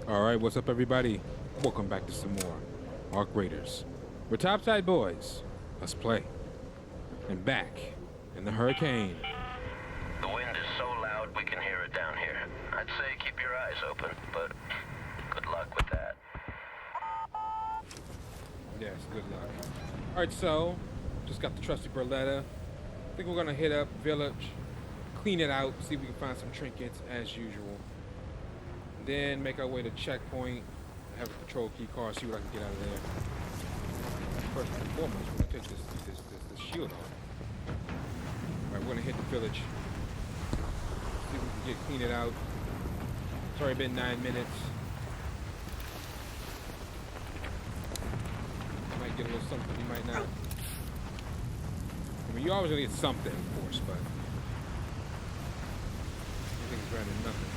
Alright, what's up everybody? Welcome back to some more Arc Raiders. We're Topside Boys. Let's play. And back in the hurricane. The wind is so loud we can hear it down here. I'd say keep your eyes open, but good luck with that. Yes, good luck. Alright, so just got the trusty Berletta. I think we're gonna hit up Village, clean it out, see if we can find some trinkets as usual. Then make our way to checkpoint, have a patrol key car, see what I can get out of there. First and foremost, we're gonna take this shield off. Alright, we're gonna hit the village. See if we can clean it out. It's already been 9 minutes. Might get a little something, you might not. I mean, you always gonna get something, of course, but everything's better than nothing.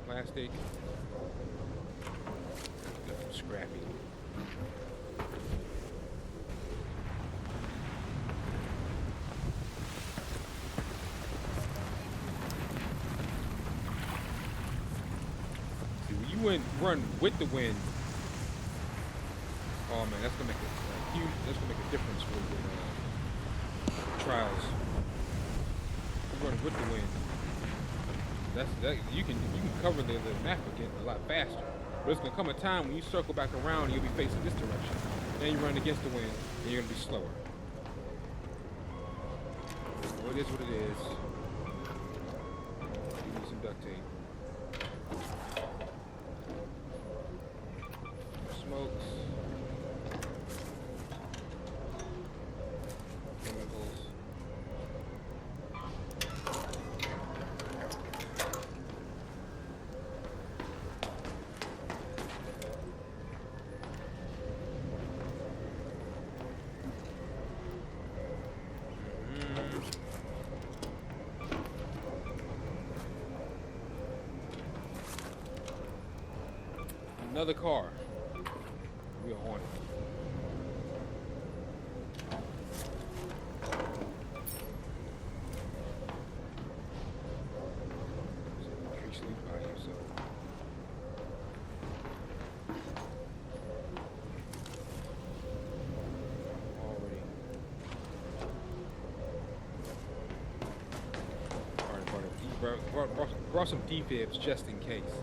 Plastic. Got some scrappy. See, when you run with the wind, oh man, that's gonna make a huge. That's gonna make a difference for the trials. You run with the wind. You can cover the map again a lot faster. But it's gonna come a time when you circle back around and you'll be facing this direction. Then you run against the wind and you're gonna be slower. Well, it is what it is. Give me some duct tape. Smokes. Chemicals. Another car. We're on it. Tree sleep by yourself. Already. Alright, brought some defibs just in case.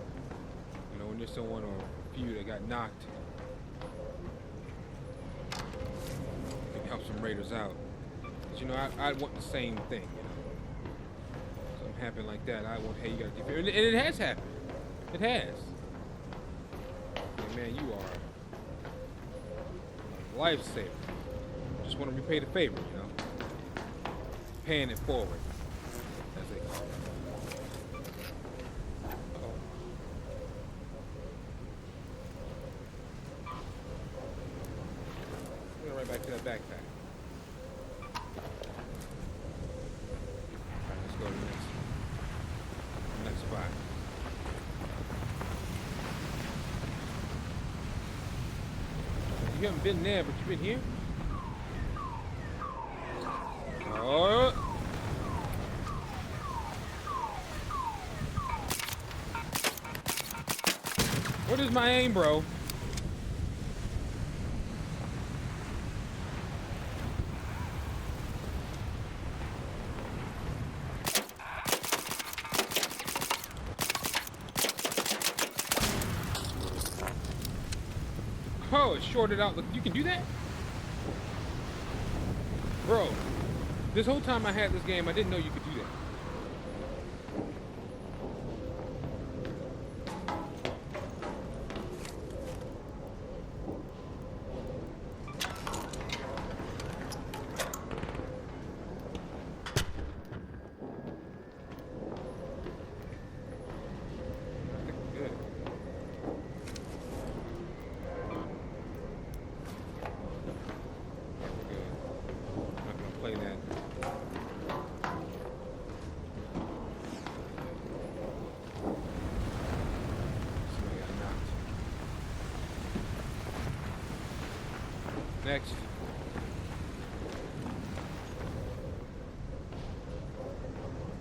You know, when there's someone or a few that got knocked, it can help some raiders out. But you know, I want the same thing, you know. Something happen like that, I want, hey, you got to defib. And it has happened. It has. Hey, man, you are a lifesaver. Just want to repay the favor, you know. Paying it forward, as they call it. Right back to that backpack. Alright, let's go to the next spot. You haven't been there, but you've been here? Oh! What is my aim, bro? Oh, it shorted out. You can do that? Bro, this whole time I had this game, I didn't know you could do that. Next.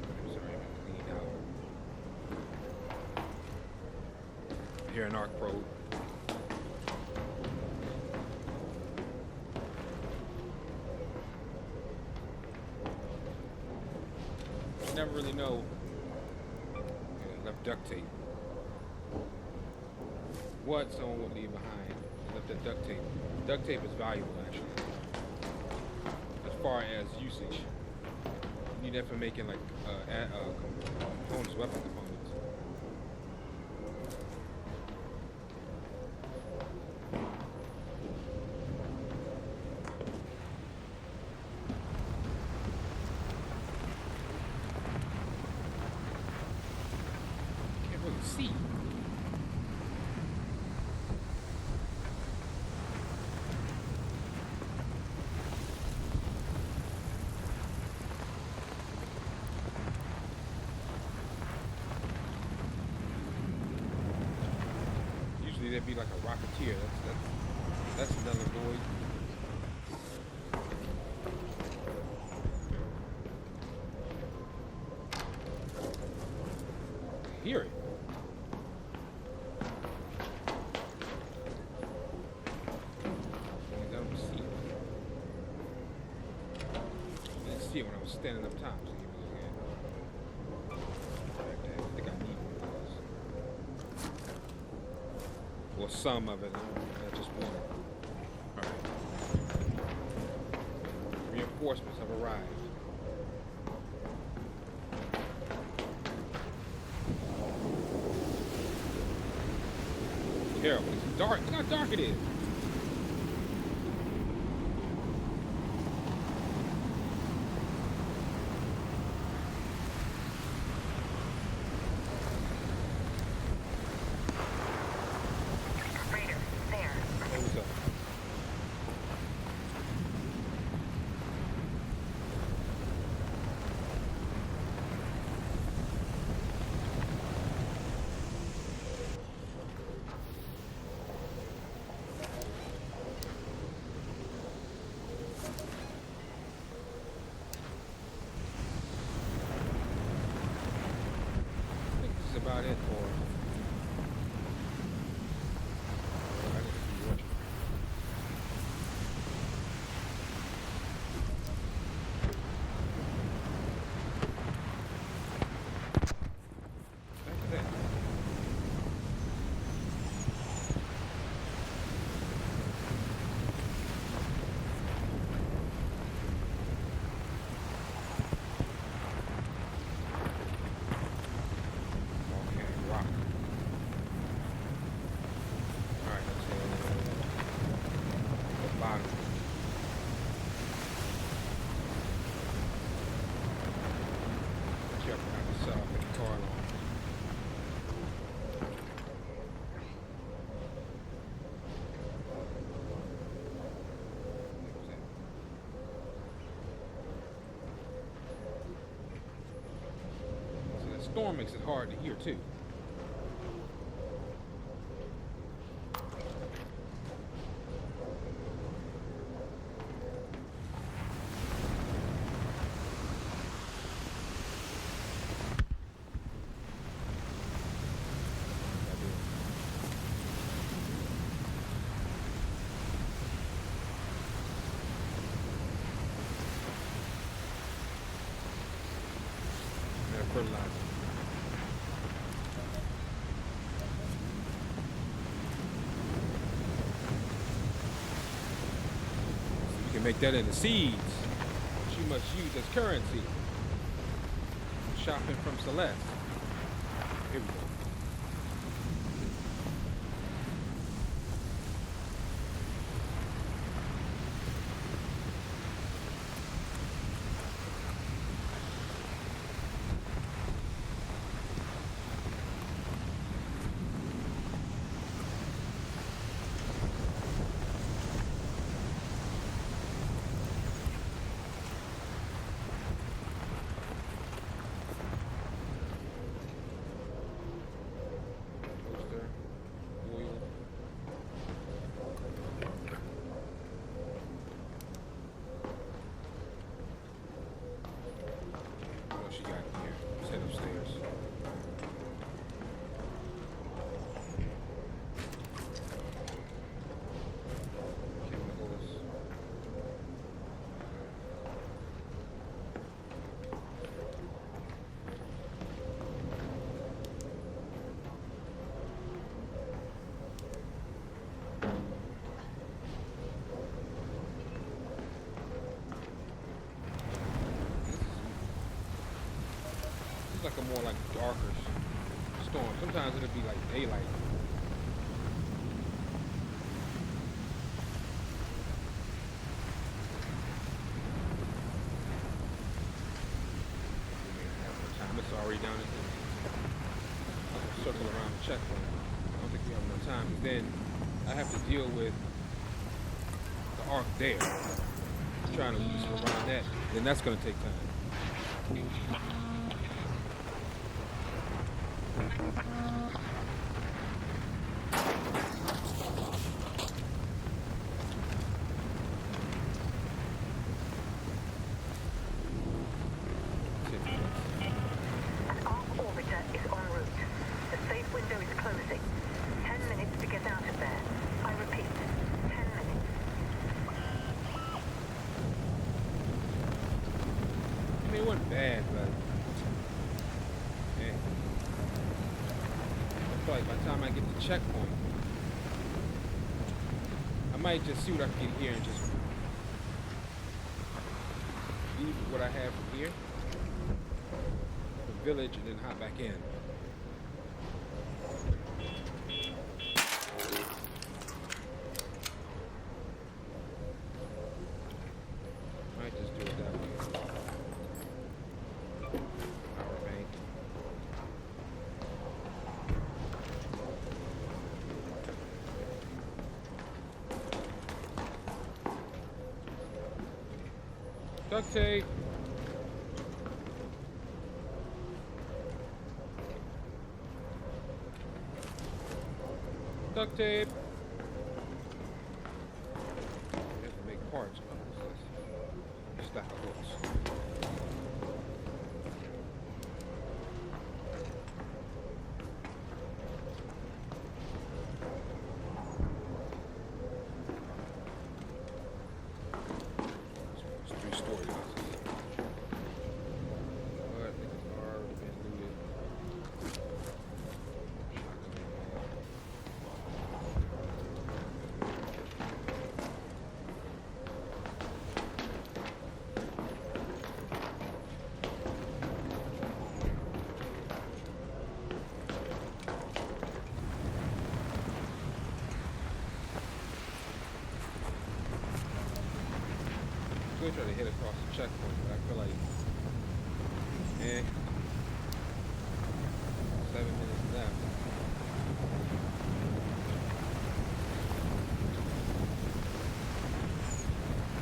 I'm sorry, I'm cleaning out. Here in Arc Pro. You never really know. Yeah, left duct tape. What someone would leave behind. Left that duct tape. Duct tape is valuable, actually. As far as usage, you need that for making like components, weapon components. Can't really see. Usually there'd be like a rocketeer. That's another void. I hear it. I don't see it. I didn't see it when I was standing up top. So give me a look at it. I think I need one of those. Or some of it. Not just one. Alright. Reinforcements have arrived. Terrible. It's dark. Look how dark it is. Raider, there. What was up? I think this is about it for. I didn't see what. Back to that. Volcanic rock. Alright, let's the bottom. Check out the south and the car alarm. So that storm makes it hard to hear too. Fertilizer. We can make that into seeds, which you must use as currency. Shopping from Celeste. Here we go. a more like darker storm. Sometimes it'll be like daylight. It's already down into the circle around the checkpoint. I don't think we have enough time. Because then I have to deal with the arc there. Trying to loop around that. Then that's going to take time. It wasn't bad, but man, I feel like by the time I get to the checkpoint, I might just see what I can get here and just leave what I have from here, the village, and then hop back in. Might just do it that way. Duct tape. Duct tape. We have to make parts. What's this? Stack of hooks. Still try to hit across the checkpoint, but I feel like, 7 minutes left.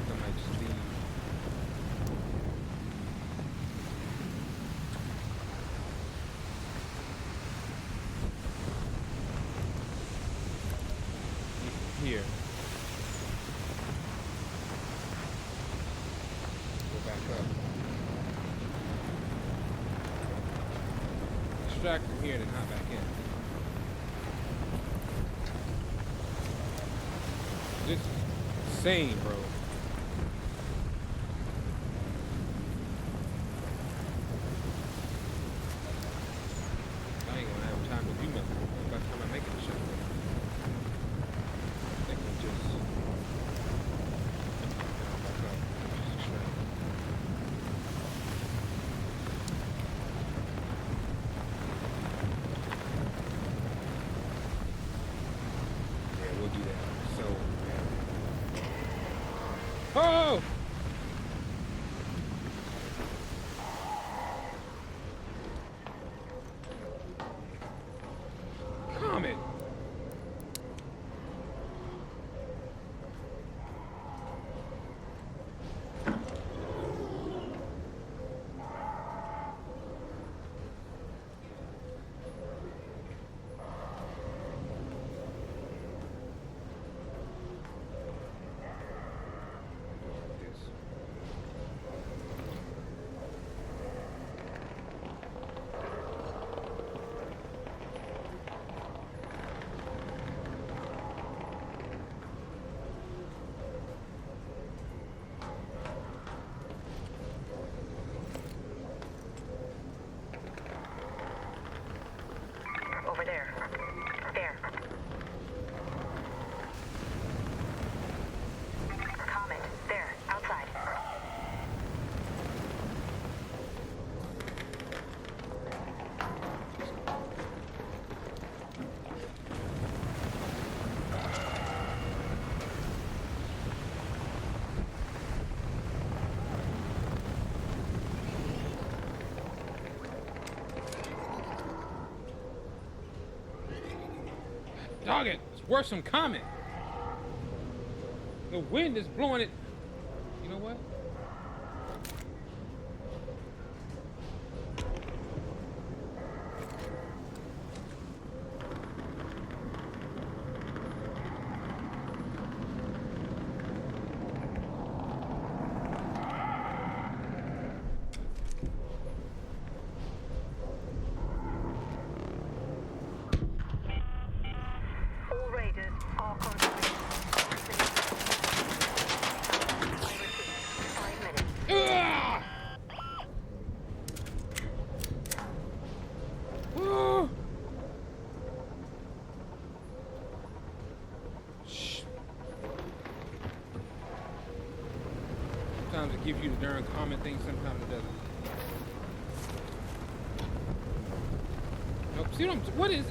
I might just leave. Here. Back up. Extract from here and then hop back in. This is insane, bro. I ain't gonna have time to do nothing by the time I make it to shut. I think we'll just back up. Just extract. We'll do that. So, oh! Comet! Dog it. It's worth some comment. The wind is blowing it. You know what? All raiders are contact. I repeat, 5 minutes. Ah! Ah! Shh. Sometimes it gives you the darn comment thing, sometimes it doesn't. Nope. See what is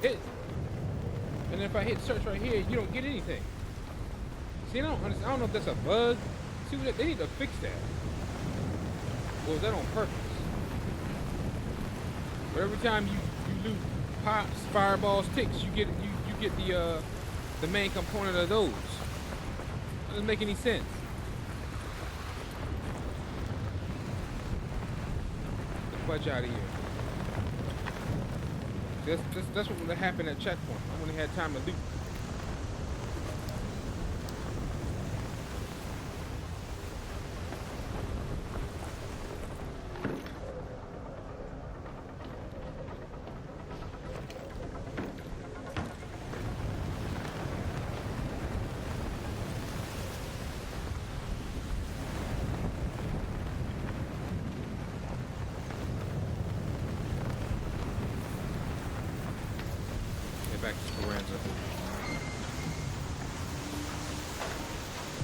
it? And then if I hit search right here, you don't get anything. See, I don't understand. I don't know if that's a bug. See, they need to fix that. Or is that on purpose? But every time you loot pops, fireballs, ticks, you get the main component of those. That doesn't make any sense. Get the fudge out of here. That's what would have happened at checkpoint. I only had time to loot. Back to Speranza.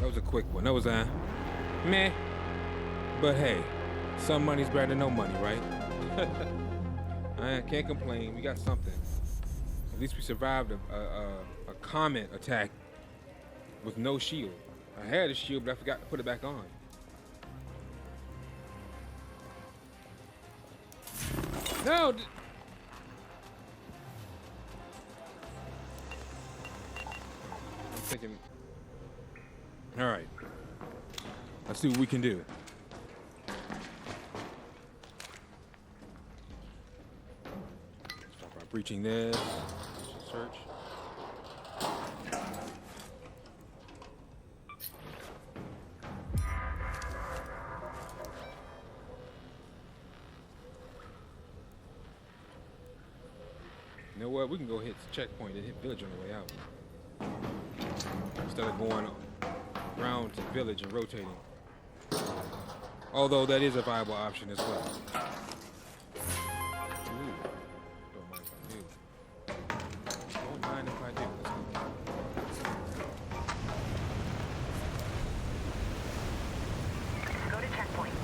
That was a quick one. That was a meh. But hey, some money's better than no money, right? I can't complain. We got something. At least we survived a comet attack with no shield. I had a shield, but I forgot to put it back on. No! Thinking, all right, let's see what we can do. Start by breaching this. Search. You know what? We can go hit the checkpoint and hit village on the way out. Instead of going around to the village and rotating. Although that is a viable option as well. Ooh, don't mind if I do. Don't mind if I do. Let's go. Go to checkpoint.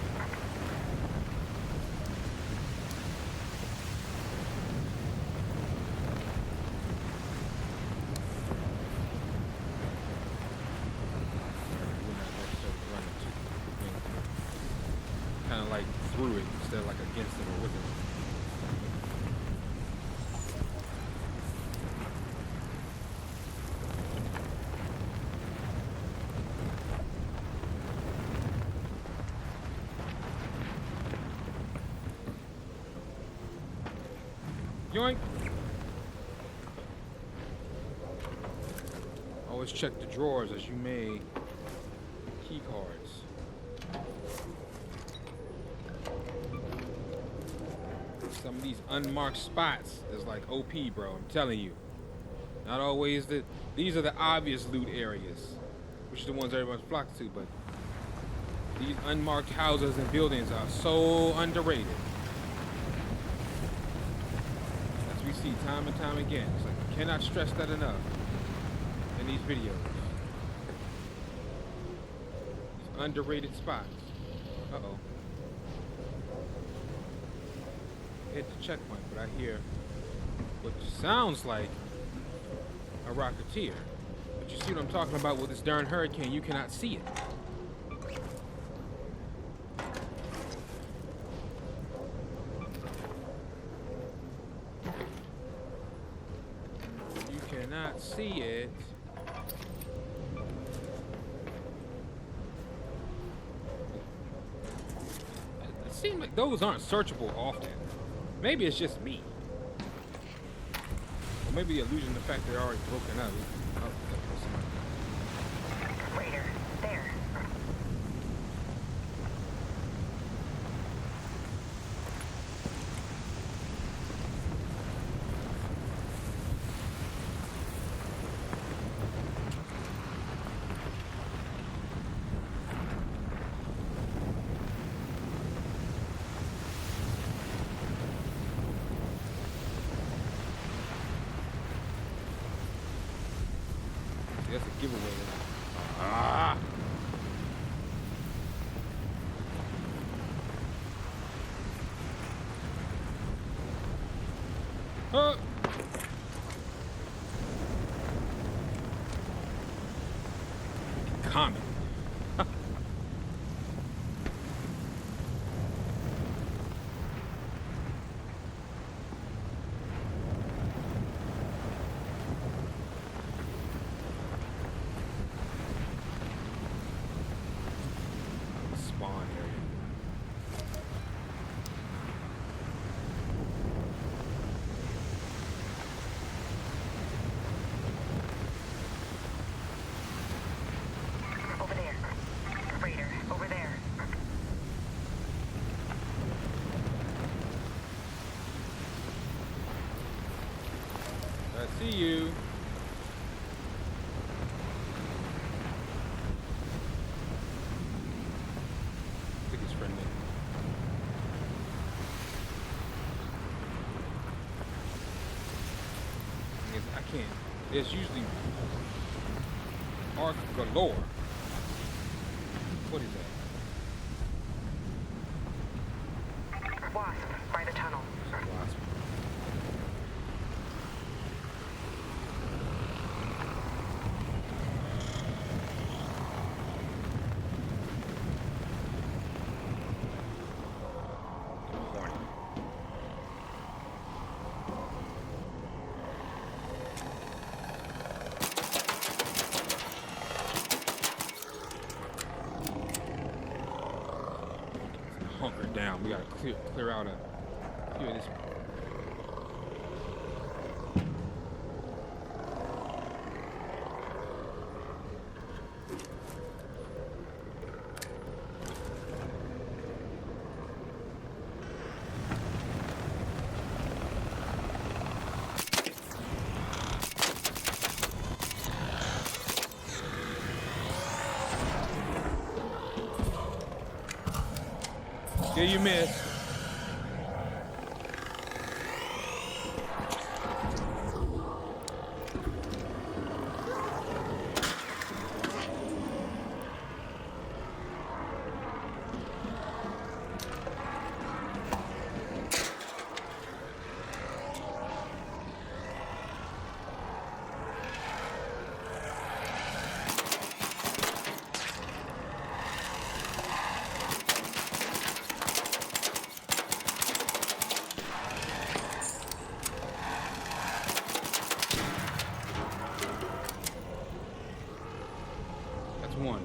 Kind of like through it instead of like against it or with it. Yoink! Always check the drawers as you may key cards. Some of these unmarked spots is like OP, bro. I'm telling you. Not always these are the obvious loot areas, which are the ones everyone flocks to, but these unmarked houses and buildings are so underrated. As we see time and time again. It's like I cannot stress that enough in these videos. These underrated spots. Uh-oh. Hit the checkpoint, but I hear what sounds like a rocketeer. But you see what I'm talking about with this darn hurricane, you cannot see it. You not see it. It seems like those aren't searchable often. Maybe it's just me. Or maybe the illusion of the fact they're already broken up. Oh, that's somebody. Raider, there. That's a giveaway. Ah! Huh! Comet. Spawn area. Over there. Raider, over there. I see you. I think it's friendly. I can't. There's usually arc galore. What is that? Wasp, by the tunnel. Wasp. Horny. Hunker down. We gotta clear out a few of this. Yeah, you missed. That's one.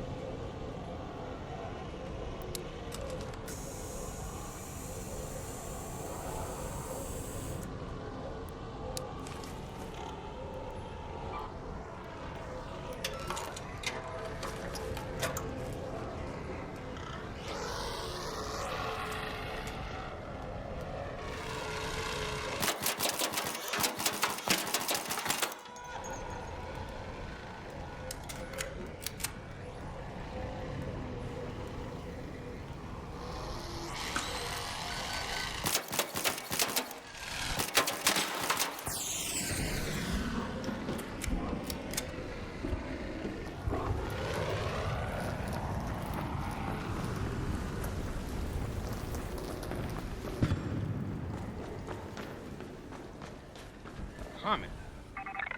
Comet.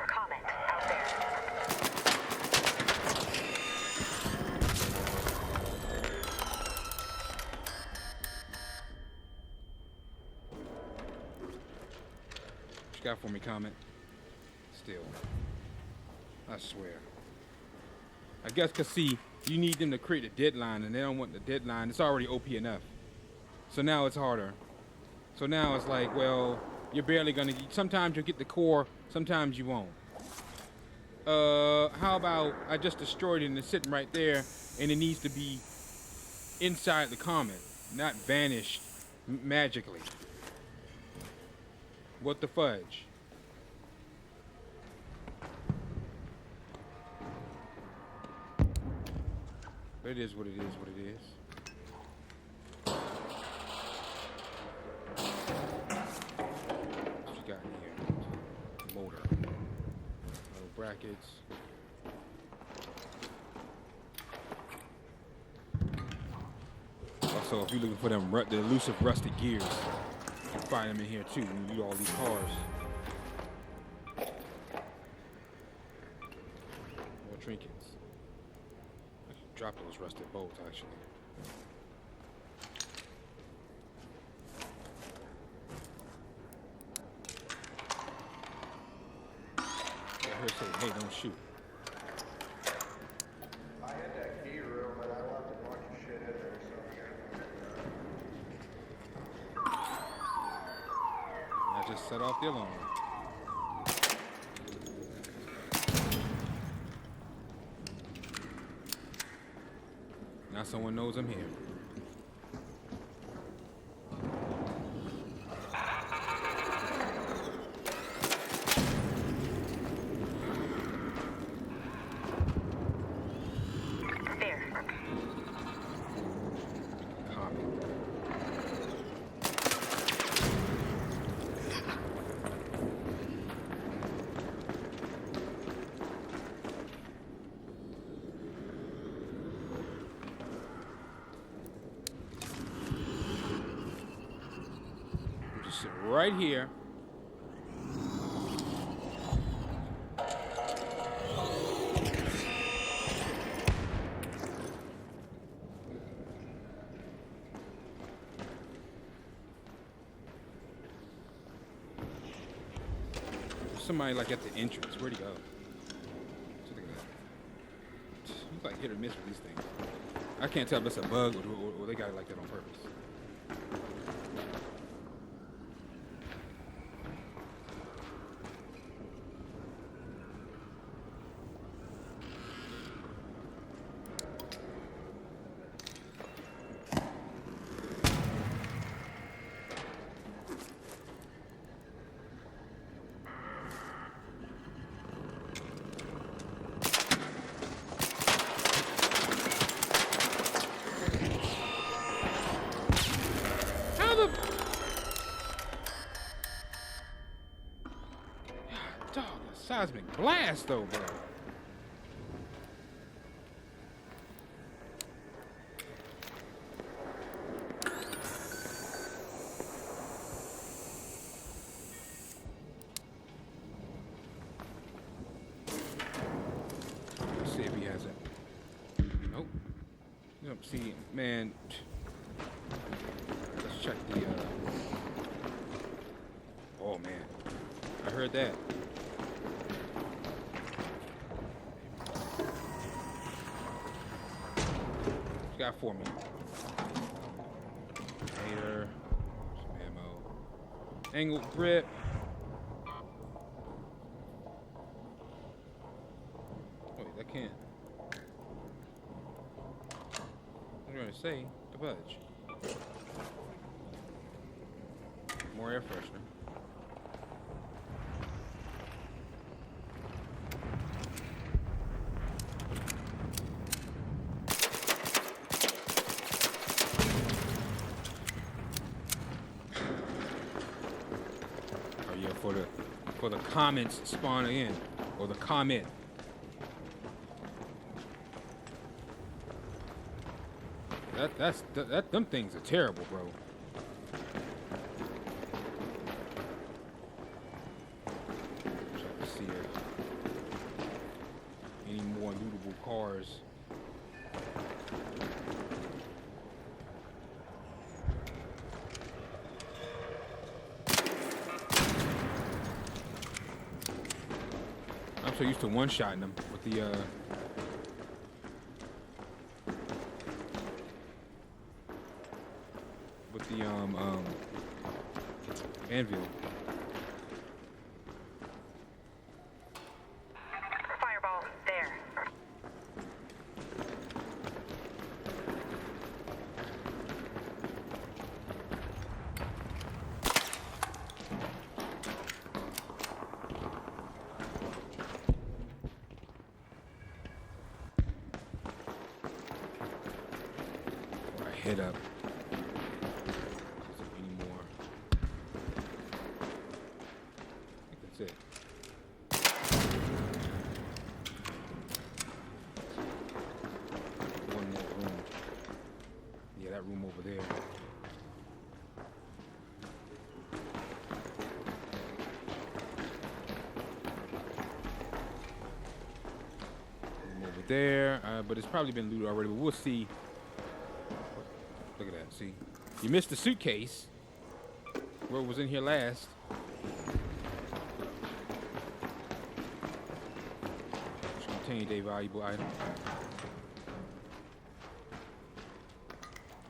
Comet, out there. What you got for me, Comet? Still. I swear. I guess because, see, you need them to create a deadline, and they don't want the deadline. It's already OP enough. So now it's harder. So now it's like, well, you're barely going to get... Sometimes you'll get the core, sometimes you won't. How about I just destroyed it and it's sitting right there, and it needs to be inside the comet, not vanished magically. What the fudge? But it is what it is, what it is. What you got in here? Motor. Little brackets. Also, if you're looking for them the elusive rusted gears, you can find them in here too when you do all these cars. More trinkets. I should drop those rusted bolts actually. I heard say, hey, don't shoot. I had that key room and I left a bunch of shit in there, so I just set off the alarm. Now someone knows I'm here. There. Just sit right here. Somebody like at the entrance. Where'd he go? Just look at that. He's like hit or miss with these things. I can't tell if it's a bug or they got it like that on purpose. Dog, a seismic blast though, bro. Let's see if he has it. Nope. Nope. See, man. Let's check the. Oh man, I heard that. What you got for me? Hater, some ammo, angled grip. Wait, that can't. What are you gonna say? The budge. More air freshener. For the comments spawning in, or the comment. Them things are terrible, bro. Trying to see if any more lootable cars. so used to one-shotting them with the anvil. Fireball, there. Right, head up. Any more? I think that's it. One more room. Yeah, that room over there. Room over there, but it's probably been looted already. But we'll see. Look at that. See, you missed the suitcase. What was in here last? Which contained a valuable item.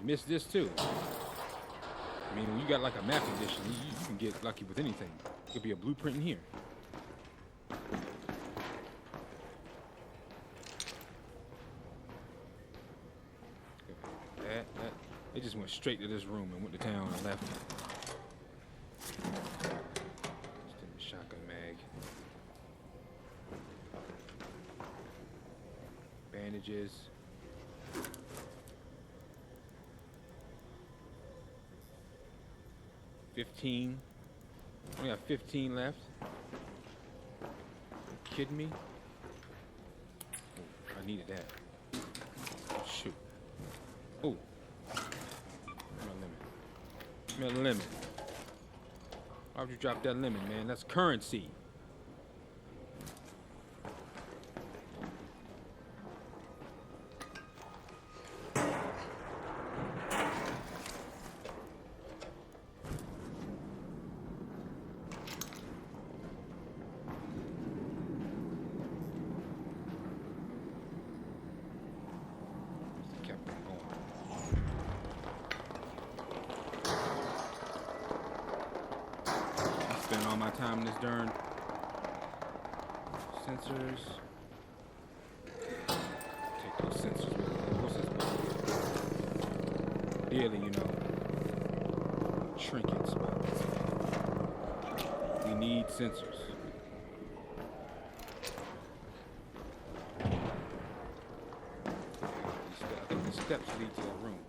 You missed this too. I mean, when you got like a map edition, you can get lucky with anything. Could be a blueprint in here. They just went straight to this room and went to town and left. Just a shotgun mag. Bandages. $15. Only got 15 left. You kidding me? Oh, I needed that. Oh, shoot. Oh. Give me a lemon. Why would you drop that lemon, man? That's currency. Kept on going. Spend all my time in this darn sensors. Take those sensors with me. What's this? Daily, you know, trinkets, but we need sensors. I think the steps lead to that room.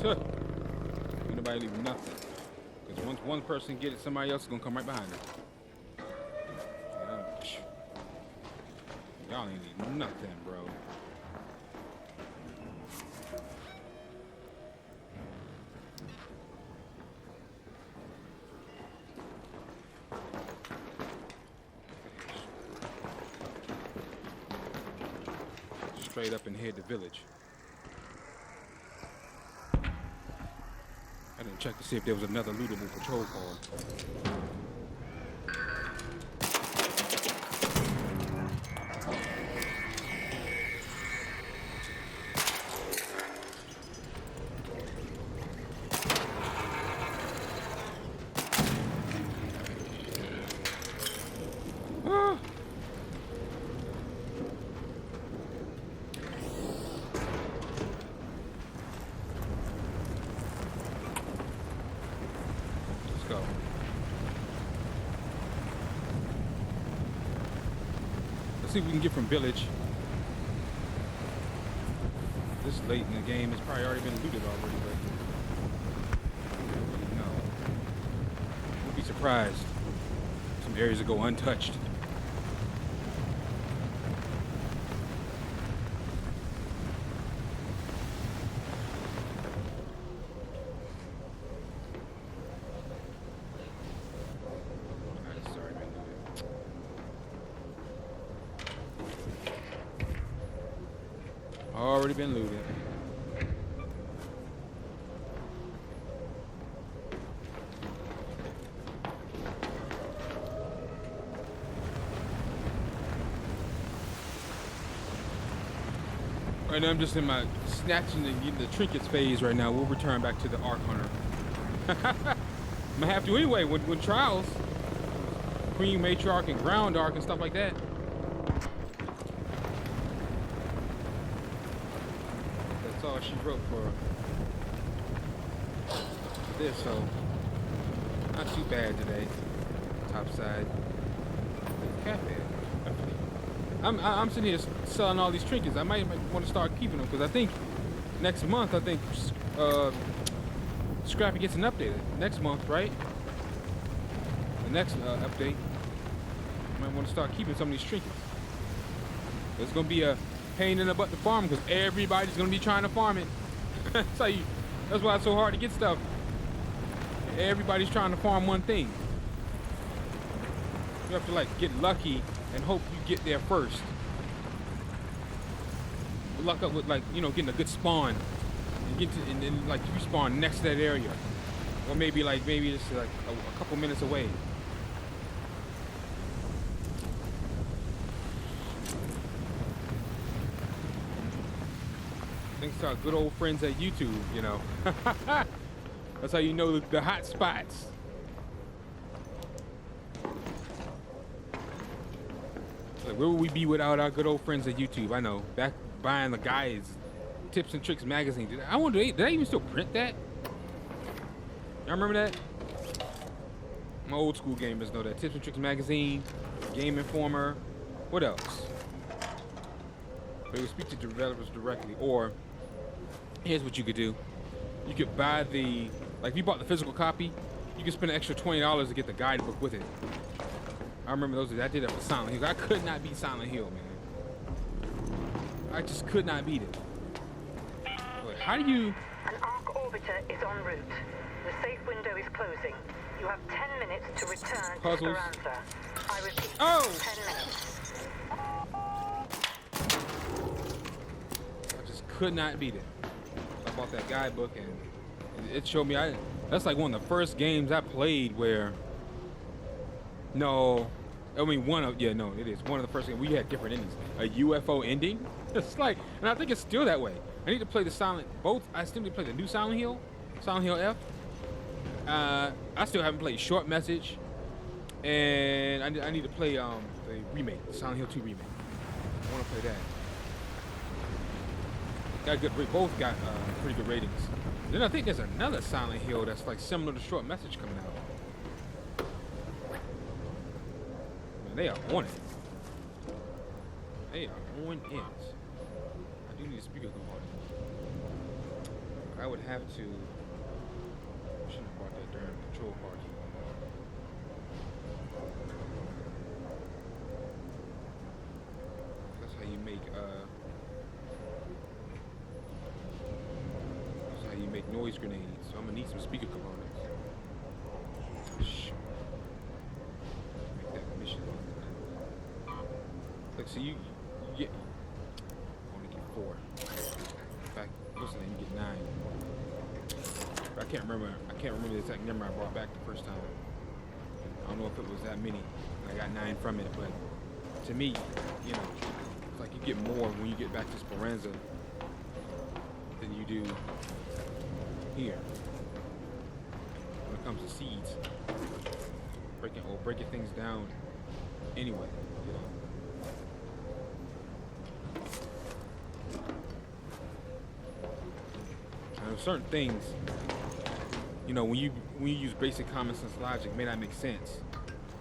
Ain't nobody leave nothing. Because once one person get it, somebody else is gonna come right behind them. Y'all ain't leave nothing, bro. Straight up and head to village. I didn't check to see if there was another lootable patrol car. Go. Let's see if we can get from village. This late in the game, it's probably already been looted already, but no. We'll be surprised. Some areas that go untouched. Already been looted. Right now I'm just in my snatching and getting the trinkets phase right now. We'll return back to the Ark Hunter. I'm gonna have to anyway when trials. Queen Matriarch and Ground Arc and stuff like that. That's all she wrote for this, so not too bad today. Top side. Cafe. I'm sitting here selling all these trinkets. I might want to start keeping them because I think next month Scrappy gets an update. Next month, right? The next update. I might want to start keeping some of these trinkets. It's gonna be a pain in the butt to farm because everybody's gonna be trying to farm it. That's why it's so hard to get stuff. Everybody's trying to farm one thing. You have to like get lucky and hope you get there first. Luck up with like, you know, getting a good spawn and then like you spawn next to that area. Or maybe it's like a couple minutes away. Thanks to our good old friends at YouTube, you know. That's how you know the hot spots. Like, where would we be without our good old friends at YouTube? I know. Back buying the guys, Tips and Tricks magazine. I wonder, did I even still print that? Y'all remember that? My old school gamers know that. Tips and Tricks magazine, Game Informer. What else? They would speak to developers directly. Or, here's what you could do. You could buy like if you bought the physical copy, you could spend an extra $20 to get the guidebook with it. I remember those days. I did that for Silent Hill. I could not beat Silent Hill, man. I just could not beat it. But how do you... An Ark orbiter is en route. The safe window is closing. You have 10 minutes to return Puzzles. to Speranza. I repeat, Oh! 10 minutes. I just could not beat it. I bought that guidebook and it showed me. That's like one of the first games I played where... No, I mean it is one of the first games we had different endings. A UFO ending. It's like, and I think it's still that way. I need to play I still need to play the new Silent Hill F. I still haven't played Short Message, and I need to play the remake, the Silent Hill 2 remake. I want to play that. Both got pretty good ratings. Then I think there's another Silent Hill that's like similar to Short Message coming out. They are on it. They are on it. I do need a speaker component. I would have to... I shouldn't have brought that darn control part. That's how you make noise grenades. So I'm gonna need some speaker components. Make that mission. Like, so you get, I only get 4. In fact, what's the name? You get 9. But I can't remember the exact number I brought back the first time. I don't know if it was that many. I got 9 from it, but to me, you know, it's like you get more when you get back to Speranza than you do here. When it comes to seeds, breaking things down anyway, you know. Certain things, you know, when you use basic common sense logic, it may not make sense,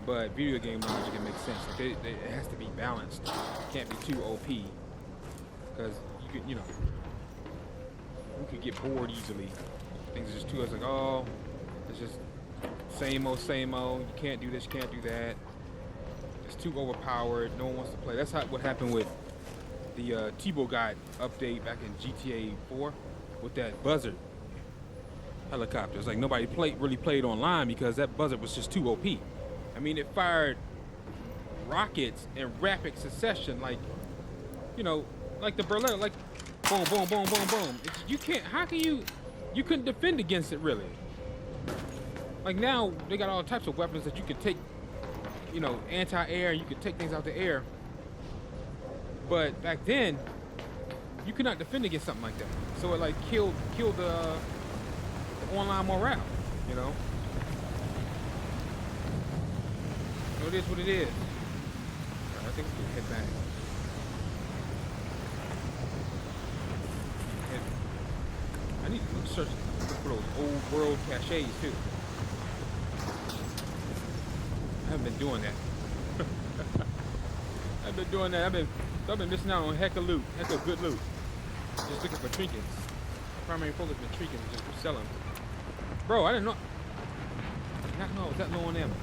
but video game logic it makes sense. Like it has to be balanced. It can't be too OP, because you could get bored easily. Things are just too. It's like, oh, it's just same old. You can't do this. You can't do that. It's too overpowered. No one wants to play. That's what happened with the Tebow God update back in GTA 4. With that buzzard helicopter. It's like nobody really played online because that buzzard was just too OP. I mean, it fired rockets in rapid succession, like, you know, like the Berletta, like Boom, boom, boom, boom, boom. You can't. How can you? You couldn't defend against it really. Like now, they got all types of weapons that you can take. You know, anti-air. You could take things out the air. But back then, you could not defend against something like that. So it like killed the online morale. You know. So it is what it is. Right, I think we can head back. I need to look for those old world caches too. I haven't been doing that. I've been doing that. I've been missing out on heck of loot, heck of good loot. Just looking for trinkets. Primary focus has been trinkets, just for selling. Bro, I did not know I was that low on ammo.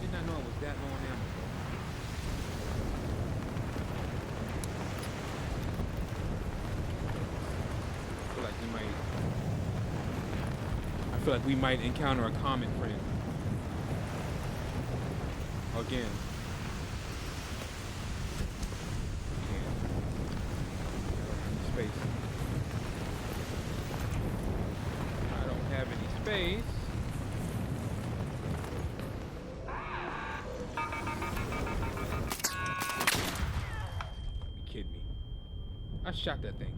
Did not know I was that low on ammo. I feel like we might encounter a common friend. Again. Space. I don't have any space. You kidding me? I shot that thing.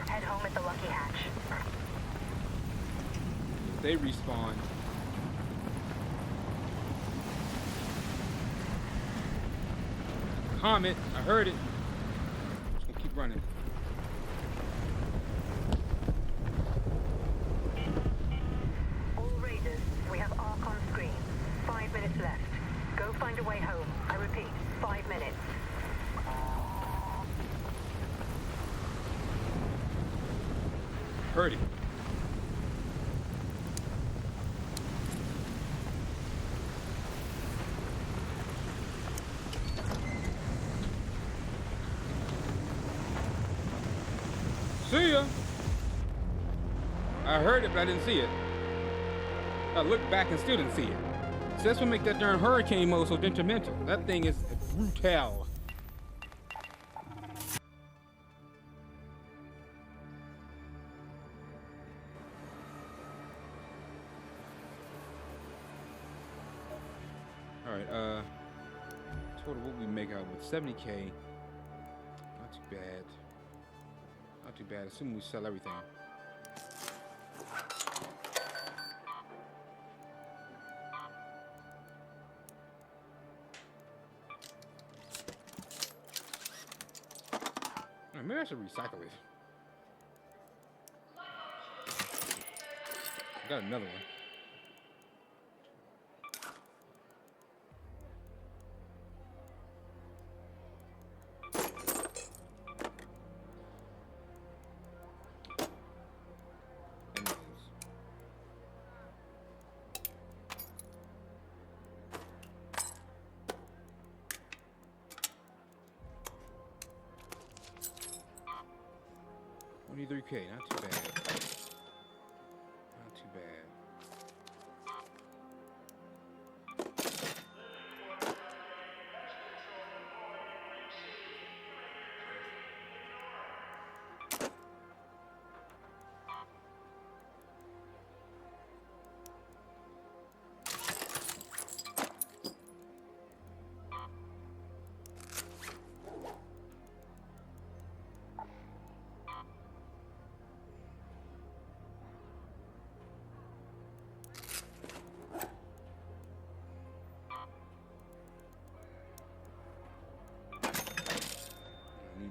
Head home at the Lucky Hatch. They respawn. Comet, I heard it. Just gonna keep running. All raiders, we have Ark on screen. 5 minutes left. Go find a way home. I repeat, 5 minutes. Heard it. See ya. I heard it, but I didn't see it. I looked back and still didn't see it. So that's what makes that darn hurricane mode so detrimental. That thing is brutal. Alright, total what we make out with 70K. Not too bad. Not too bad, assuming we sell everything. Alright, maybe I should recycle it. I got another one. $23K, not too bad. Not too bad.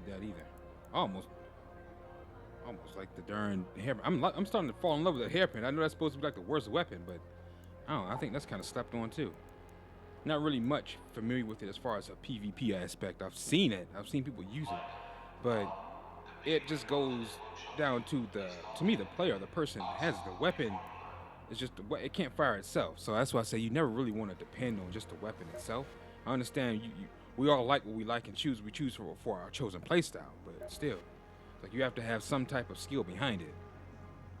That either. Almost like the darn hairpin. I'm starting to fall in love with the hairpin. I know that's supposed to be like the worst weapon, but I don't know. I think that's kind of slept on too. Not really much familiar with it as far as a PvP aspect. I've seen it. I've seen people use it, but it just goes down to me, the player, the person has the weapon. It's just it can't fire itself. So that's why I say you never really want to depend on just the weapon itself. I understand we all like what we like and choose. We choose for our chosen playstyle, but still, like you have to have some type of skill behind it.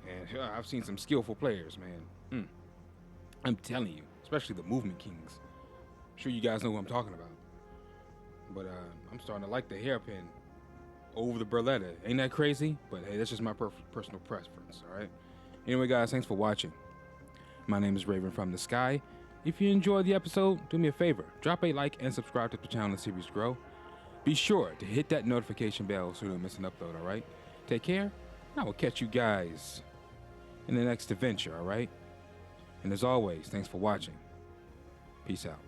And I've seen some skillful players, man. I'm telling you, especially the movement kings. I'm sure you guys know who I'm talking about. But I'm starting to like the hairpin over the Berletta. Ain't that crazy? But hey, that's just my personal preference, all right? Anyway, guys, thanks for watching. My name is Raven from the Sky. If you enjoyed the episode, do me a favor. Drop a like and subscribe to the channel and series grow. Be sure to hit that notification bell so you don't miss an upload, all right? Take care, and I will catch you guys in the next adventure, all right? And as always, thanks for watching. Peace out.